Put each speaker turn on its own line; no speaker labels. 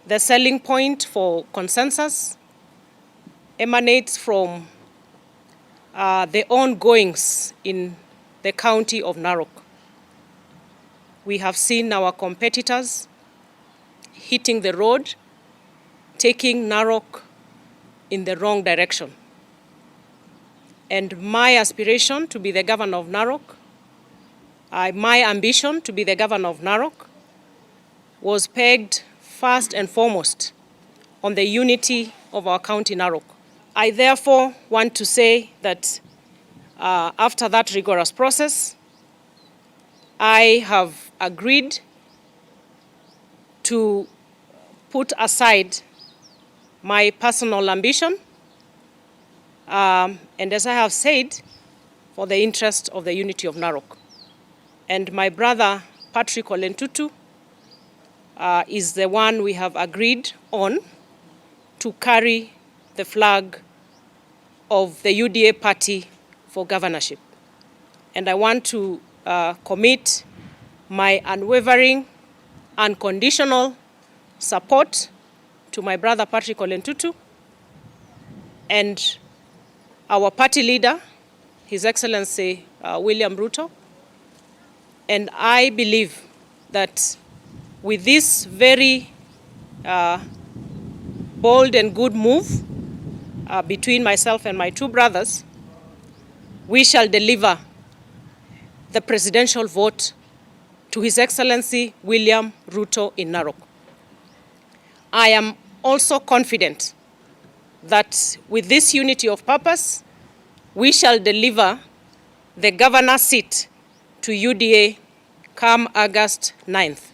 The selling point for consensus emanates from the ongoings in the county of Narok. We have seen our competitors hitting the road, taking Narok in the wrong direction. And my aspiration to be the governor of Narok, my ambition to be the governor of Narok, was pegged first and foremost on the unity of our county Narok. I therefore want to say that after that rigorous process, I have agreed to put aside my personal ambition, and as I have said, for the interest of the unity of Narok. And my brother, Patrick Ole Ntutu, is the one we have agreed on to carry the flag of the UDA party for governorship. And I want to commit my unwavering, unconditional support to my brother Patrick Ole Ntutu and our party leader, His Excellency William Ruto. And I believe that with this very bold and good move between myself and my two brothers, we shall deliver the presidential vote to His Excellency William Ruto in Narok. I am also confident that with this unity of purpose, we shall deliver the governor seat to UDA come August 9th.